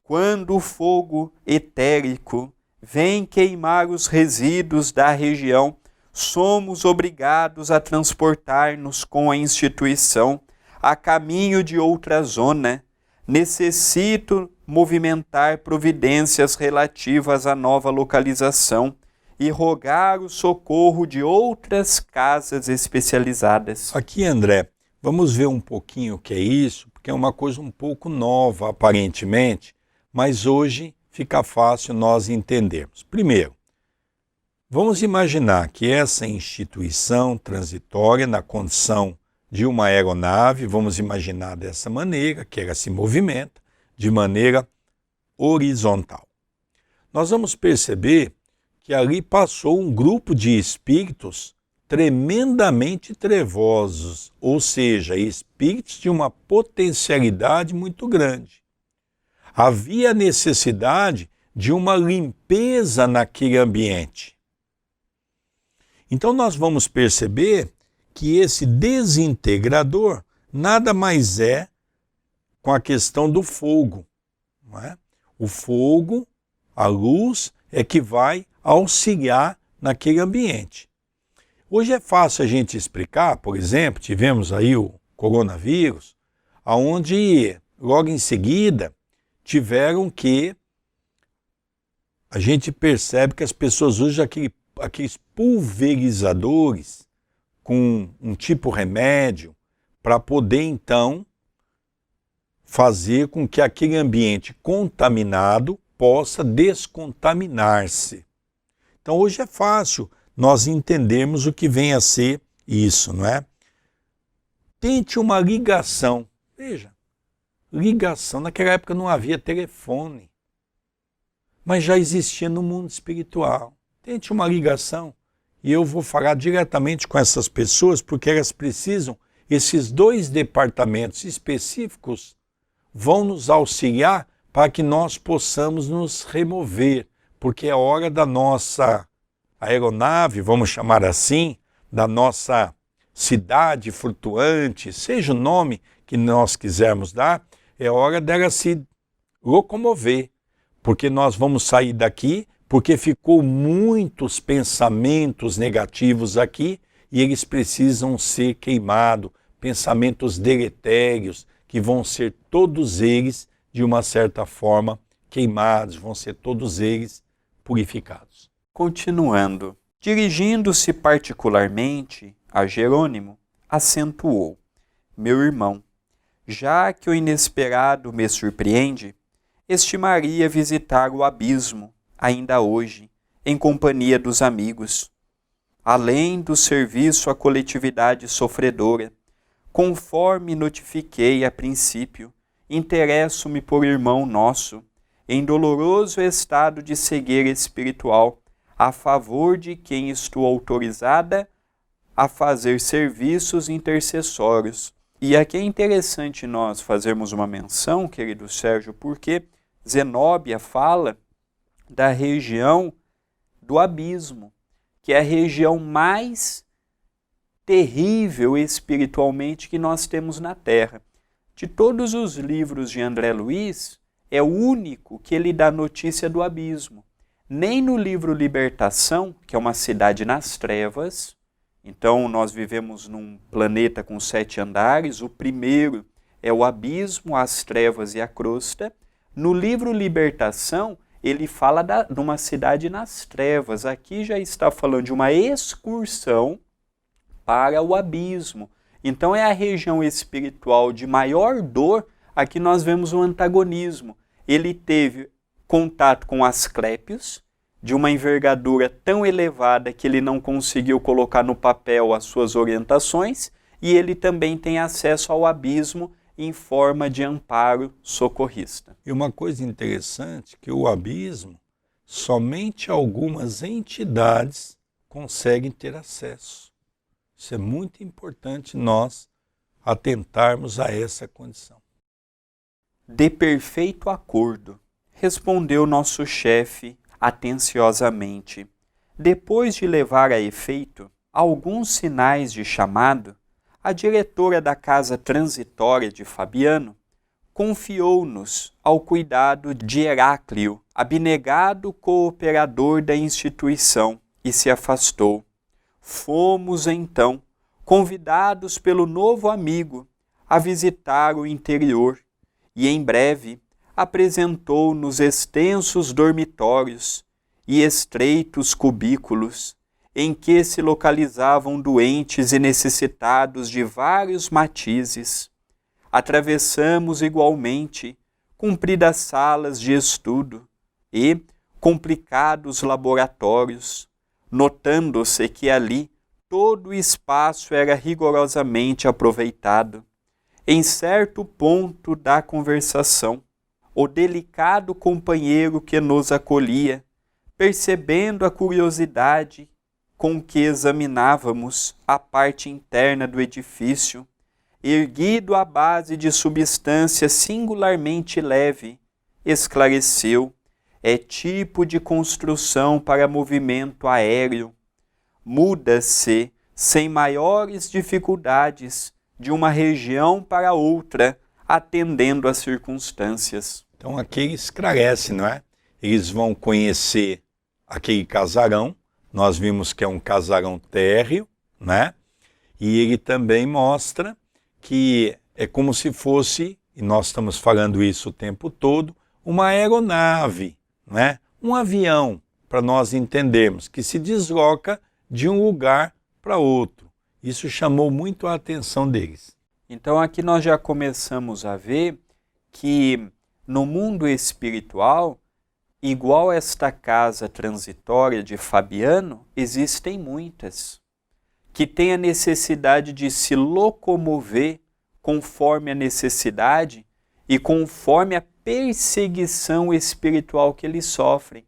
Quando o fogo etérico vem queimar os resíduos da região, somos obrigados a transportar-nos com a instituição a caminho de outra zona. Necessito movimentar providências relativas à nova localização e rogar o socorro de outras casas especializadas. Aqui, André, vamos ver um pouquinho o que é isso, porque é uma coisa um pouco nova, aparentemente, mas hoje fica fácil nós entendermos. Primeiro, vamos imaginar que essa instituição transitória, na condição de uma aeronave, vamos imaginar dessa maneira, que ela se movimenta de maneira horizontal. Nós vamos perceber que ali passou um grupo de espíritos tremendamente trevosos, ou seja, espíritos de uma potencialidade muito grande. Havia necessidade de uma limpeza naquele ambiente. Então nós vamos perceber que esse desintegrador nada mais é com a questão do fogo, não é? O fogo, a luz, é que vai auxiliar naquele ambiente. Hoje é fácil a gente explicar, por exemplo, tivemos aí o coronavírus, onde logo em seguida tiveram que, a gente percebe que as pessoas usam aqueles pulverizadores com um tipo remédio para poder então fazer com que aquele ambiente contaminado possa descontaminar-se. Então hoje é fácil nós entendermos o que vem a ser isso, não é? Tente uma ligação. Veja, ligação. Naquela época não havia telefone, mas já existia no mundo espiritual. Tente uma ligação e eu vou falar diretamente com essas pessoas porque elas precisam, esses dois departamentos específicos vão nos auxiliar para que nós possamos nos remover, porque é hora da nossa aeronave, vamos chamar assim, da nossa cidade flutuante, seja o nome que nós quisermos dar, é hora dela se locomover, porque nós vamos sair daqui, porque ficou muitos pensamentos negativos aqui e eles precisam ser queimados, pensamentos deletérios, que vão ser todos eles, de uma certa forma, queimados, vão ser todos eles purificados. Continuando, dirigindo-se particularmente a Jerônimo, acentuou: meu irmão, já que o inesperado me surpreende, estimaria visitar o abismo, ainda hoje, em companhia dos amigos. Além do serviço à coletividade sofredora, conforme notifiquei a princípio, interesso-me por irmão nosso, em doloroso estado de cegueira espiritual, a favor de quem estou autorizada a fazer serviços intercessórios. E aqui é interessante nós fazermos uma menção, querido Sérgio, porque Zenóbia fala da região do abismo, que é a região mais terrível espiritualmente que nós temos na Terra. De todos os livros de André Luiz, é o único que ele dá notícia do abismo. Nem no livro Libertação, que é uma cidade nas trevas, então nós vivemos num planeta com 7 andares, o primeiro é o abismo, as trevas e a crosta. No livro Libertação, ele fala de uma cidade nas trevas. Aqui já está falando de uma excursão para o abismo. Então é a região espiritual de maior dor. Aqui nós vemos um antagonismo. Ele teve contato com Asclépios, de uma envergadura tão elevada que ele não conseguiu colocar no papel as suas orientações, e ele também tem acesso ao abismo em forma de amparo socorrista. E uma coisa interessante, que o abismo, somente algumas entidades conseguem ter acesso. Isso é muito importante nós atentarmos a essa condição. De perfeito acordo, respondeu nosso chefe atenciosamente. Depois de levar a efeito alguns sinais de chamado, a diretora da casa transitória de Fabiano confiou-nos ao cuidado de Heráclio, abnegado cooperador da instituição, e se afastou. Fomos, então, convidados pelo novo amigo a visitar o interior, e em breve apresentou-nos extensos dormitórios e estreitos cubículos em que se localizavam doentes e necessitados de vários matizes. Atravessamos igualmente compridas salas de estudo e complicados laboratórios, notando-se que ali todo o espaço era rigorosamente aproveitado. Em certo ponto da conversação, o delicado companheiro que nos acolhia, percebendo a curiosidade com que examinávamos a parte interna do edifício, erguido à base de substância singularmente leve, esclareceu: é tipo de construção para movimento aéreo. Muda-se sem maiores dificuldades de uma região para outra, atendendo às circunstâncias. Então aqui ele esclarece, não é? Eles vão conhecer aquele casarão. Nós vimos que é um casarão térreo, né? E ele também mostra que é como se fosse, e nós estamos falando isso o tempo todo, uma aeronave, né? Um avião, para nós entendermos, que se desloca de um lugar para outro. Isso chamou muito a atenção deles. Então aqui nós já começamos a ver que no mundo espiritual, igual esta casa transitória de Fabiano, existem muitas que têm a necessidade de se locomover conforme a necessidade e conforme a perseguição espiritual que eles sofrem.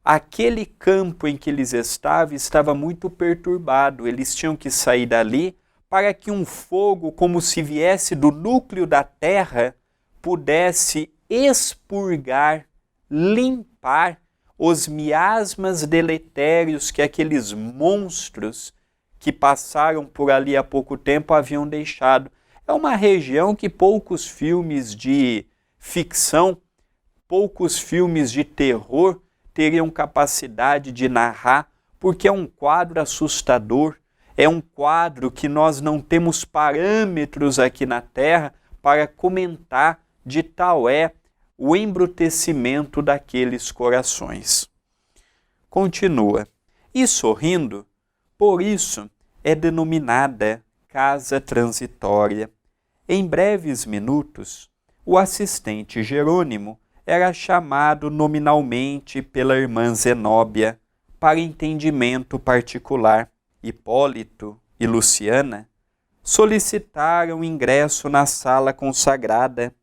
Aquele campo em que eles estavam estava muito perturbado, eles tinham que sair dali para que um fogo, como se viesse do núcleo da terra, pudesse expurgar, limpar os miasmas deletérios que aqueles monstros que passaram por ali há pouco tempo haviam deixado. É uma região que poucos filmes de ficção, poucos filmes de terror teriam capacidade de narrar, porque é um quadro assustador, é um quadro que nós não temos parâmetros aqui na Terra para comentar, de tal é o embrutecimento daqueles corações. Continua. E sorrindo, por isso é denominada casa transitória. Em breves minutos, o assistente Jerônimo era chamado nominalmente pela irmã Zenóbia para entendimento particular. Hipólito e Luciana solicitaram ingresso na sala consagrada,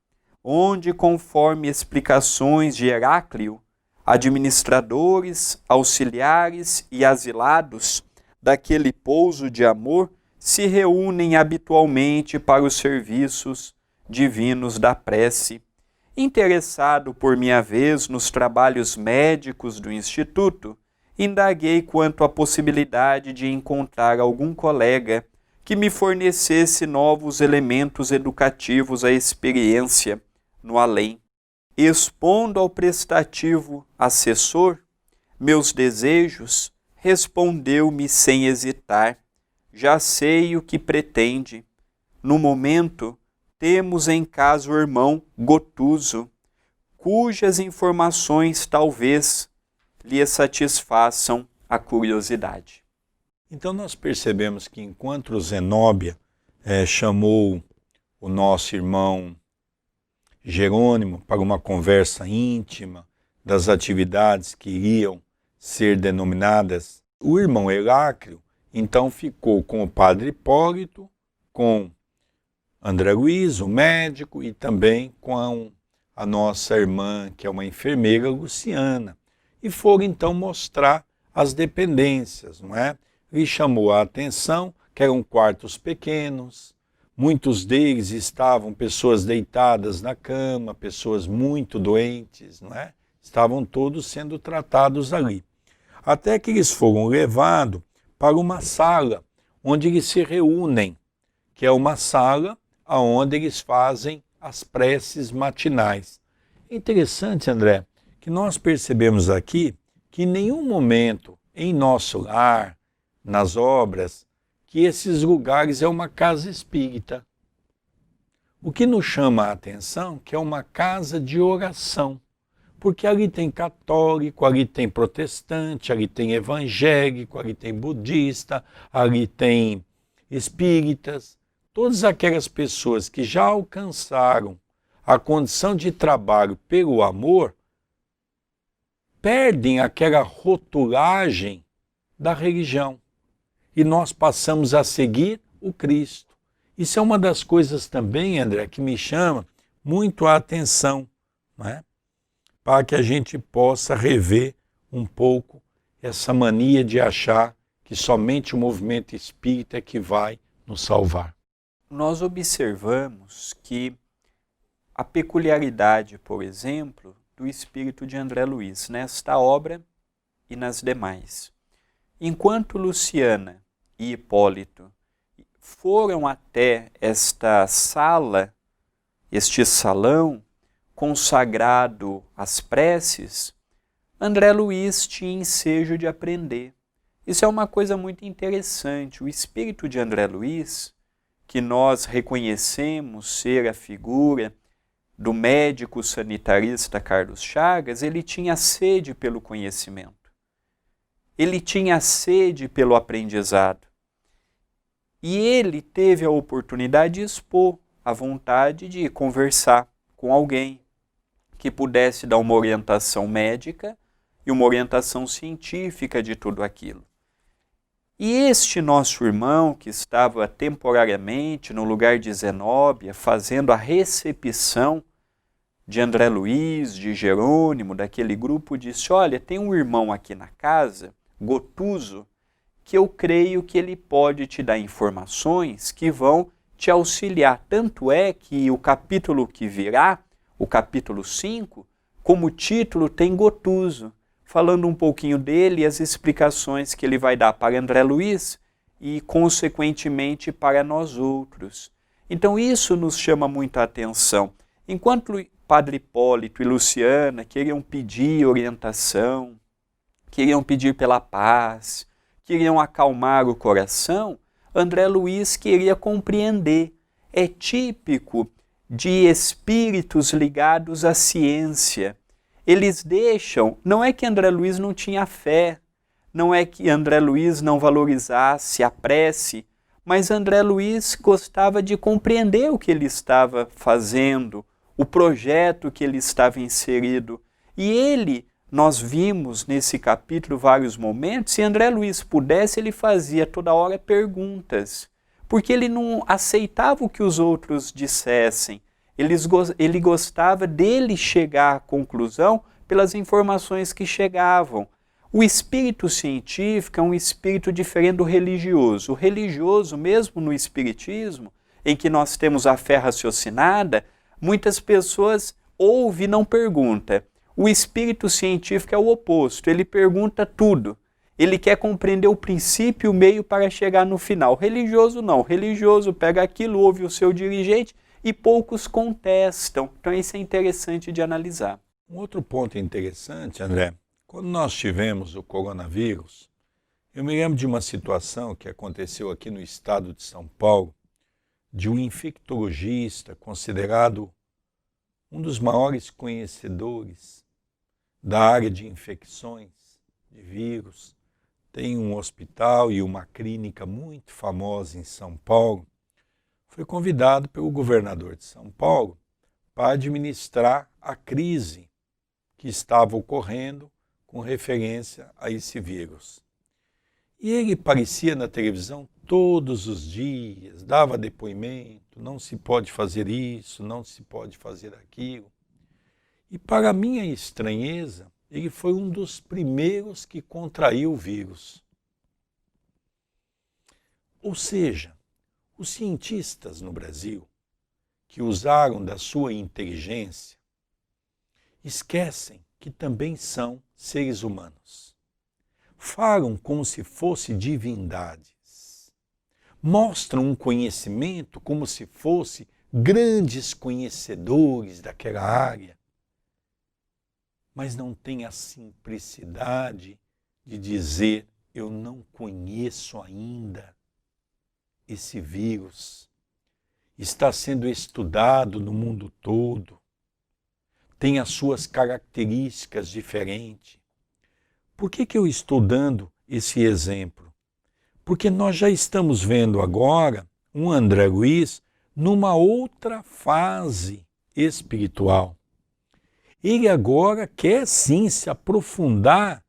onde, conforme explicações de Heráclio, administradores, auxiliares e asilados daquele pouso de amor se reúnem habitualmente para os serviços divinos da prece. Interessado por minha vez nos trabalhos médicos do Instituto, indaguei quanto à possibilidade de encontrar algum colega que me fornecesse novos elementos educativos à experiência no além. expondo ao prestativo assessor meus desejos, respondeu-me sem hesitar: já sei o que pretende. No momento, temos em casa o irmão Gotuso, cujas informações talvez lhe satisfaçam a curiosidade. Então nós percebemos que enquanto Zenóbia chamou o nosso irmão Jerônimo para uma conversa íntima das atividades que iriam ser denominadas, o irmão Heráclio então ficou com o padre Hipólito, com André Luiz, o médico, e também com a nossa irmã, que é uma enfermeira, Luciana. E foram então mostrar as dependências, não é? Lhe chamou a atenção que eram quartos pequenos, muitos deles estavam pessoas deitadas na cama, pessoas muito doentes, não é? Estavam todos sendo tratados ali. Até que eles foram levados para uma sala onde eles se reúnem, que é uma sala onde eles fazem as preces matinais. É interessante, André, que nós percebemos aqui que em nenhum momento em nosso lar, nas obras, que esses lugares é uma casa espírita. O que nos chama a atenção é que é uma casa de oração, porque ali tem católico, ali tem protestante, ali tem evangélico, ali tem budista, ali tem espíritas, todas aquelas pessoas que já alcançaram a condição de trabalho pelo amor, perdem aquela rotulagem da religião. E nós passamos a seguir o Cristo. Isso é uma das coisas também, André, que me chama muito a atenção, não é? Para que a gente possa rever um pouco essa mania de achar que somente o movimento espírita é que vai nos salvar. Nós observamos que a peculiaridade, por exemplo, do espírito de André Luiz nesta obra e nas demais. Enquanto Luciana e Hipólito foram até esta sala, este salão consagrado às preces, André Luiz tinha ensejo de aprender. Isso é uma coisa muito interessante. O espírito de André Luiz, que nós reconhecemos ser a figura do médico sanitarista Carlos Chagas, ele tinha sede pelo conhecimento. Ele tinha sede pelo aprendizado. E ele teve a oportunidade de expor a vontade de conversar com alguém que pudesse dar uma orientação médica e uma orientação científica de tudo aquilo. E este nosso irmão, que estava temporariamente no lugar de Zenóbia, fazendo a recepção de André Luiz, de Jerônimo, daquele grupo, disse: olha, tem um irmão aqui na casa, Gotuso, que eu creio que ele pode te dar informações que vão te auxiliar. Tanto é que o capítulo que virá, o capítulo 5, como título tem Gotuso, falando um pouquinho dele e as explicações que ele vai dar para André Luiz e, consequentemente, para nós outros. Então isso nos chama muita atenção. Enquanto Padre Hipólito e Luciana queriam pedir orientação, queriam pedir pela paz, queriam acalmar o coração, André Luiz queria compreender. É típico de espíritos ligados à ciência. Eles deixam, não é que André Luiz não tinha fé, não é que André Luiz não valorizasse a prece, mas André Luiz gostava de compreender o que ele estava fazendo, o projeto que ele estava inserido. E ele, nós vimos nesse capítulo vários momentos, se André Luiz pudesse, ele fazia toda hora perguntas, porque ele não aceitava o que os outros dissessem. Ele gostava dele chegar à conclusão pelas informações que chegavam. O espírito científico é um espírito diferente do religioso. O religioso, mesmo no espiritismo, em que nós temos a fé raciocinada, muitas pessoas ouvem e não perguntam. O espírito científico é o oposto, ele pergunta tudo. Ele quer compreender o princípio e o meio para chegar no final. O religioso não, o religioso pega aquilo, ouve o seu dirigente e poucos contestam. Então isso é interessante de analisar. Um outro ponto interessante, André, quando nós tivemos o coronavírus, eu me lembro de uma situação que aconteceu aqui no estado de São Paulo, de um infectologista considerado um dos maiores conhecedores da área de infecções, de vírus. Tem um hospital e uma clínica muito famosa em São Paulo. Foi convidado pelo governador de São Paulo para administrar a crise que estava ocorrendo com referência a esse vírus. E ele aparecia na televisão todos os dias, dava depoimento, não se pode fazer isso, não se pode fazer aquilo. E para minha estranheza, ele foi um dos primeiros que contraiu o vírus. Ou seja, os cientistas no Brasil, que usaram da sua inteligência, esquecem que também são seres humanos. Falam como se fossem divindades. Mostram um conhecimento como se fossem grandes conhecedores daquela área, mas não têm a simplicidade de dizer: eu não conheço ainda esse vírus. Está sendo estudado no mundo todo, tem as suas características diferentes. Por que eu estou dando esse exemplo? Porque nós já estamos vendo agora um André Luiz numa outra fase espiritual. Ele agora quer sim se aprofundar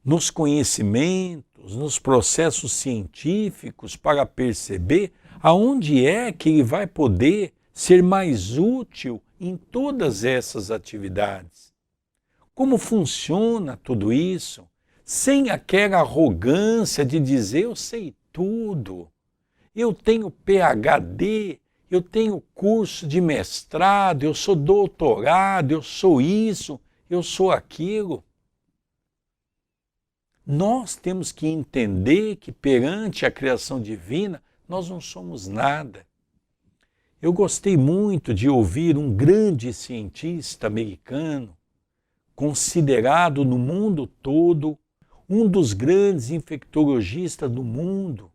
nos conhecimentos, nos processos científicos para perceber aonde é que ele vai poder ser mais útil em todas essas atividades. Como funciona tudo isso? Sem aquela arrogância de dizer: eu sei tudo, eu tenho PhD, eu tenho curso de mestrado, eu sou doutorado, eu sou isso, eu sou aquilo. Nós temos que entender que perante a criação divina nós não somos nada. Eu gostei muito de ouvir um grande cientista americano, considerado no mundo todo um dos grandes infectologistas do mundo.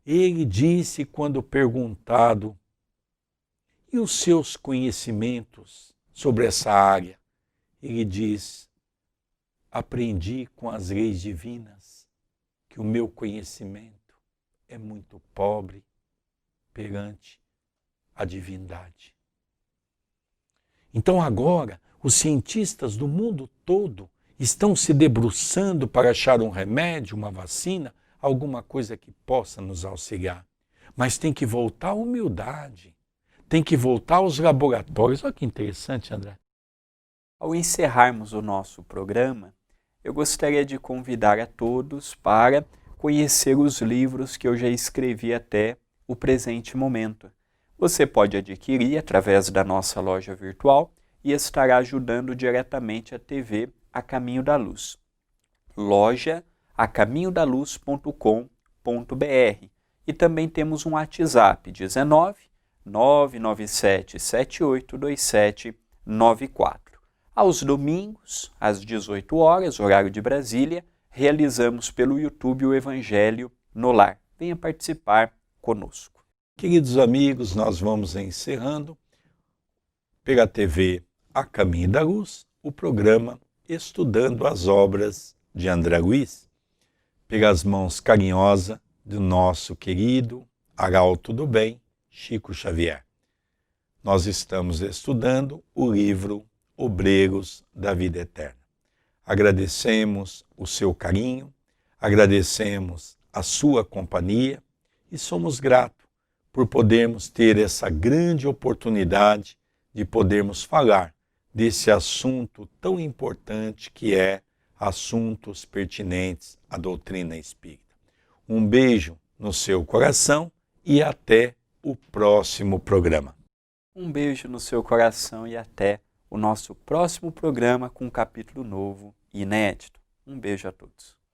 Ele disse, quando perguntado: e os seus conhecimentos sobre essa área? Ele diz: aprendi com as leis divinas que o meu conhecimento é muito pobre perante a divindade. Então agora, os cientistas do mundo todo estão se debruçando para achar um remédio, uma vacina, alguma coisa que possa nos auxiliar. Mas tem que voltar à humildade, tem que voltar aos laboratórios. Olha que interessante, André. Ao encerrarmos o nosso programa, eu gostaria de convidar a todos para conhecer os livros que eu já escrevi até o presente momento. Você pode adquirir através da nossa loja virtual e estará ajudando diretamente a TV A Caminho da Luz. Loja acaminhodaluz.com.br. E também temos um WhatsApp 19 997 7827 94. Aos domingos, às 18 horas, horário de Brasília, realizamos pelo YouTube o Evangelho no Lar. Venha participar conosco. Queridos amigos, nós vamos encerrando pela TV A Caminho da Luz o programa Estudando as Obras de André Luiz, pelas mãos carinhosas do nosso querido arauto do bem, Chico Xavier. Nós estamos estudando o livro Obreiros da Vida Eterna. Agradecemos o seu carinho, agradecemos a sua companhia e somos gratos por podermos ter essa grande oportunidade de podermos falar desse assunto tão importante que é assuntos pertinentes à doutrina espírita. Um beijo no seu coração e até o próximo programa. Um beijo no seu coração e até o nosso próximo programa com um capítulo novo e inédito. Um beijo a todos.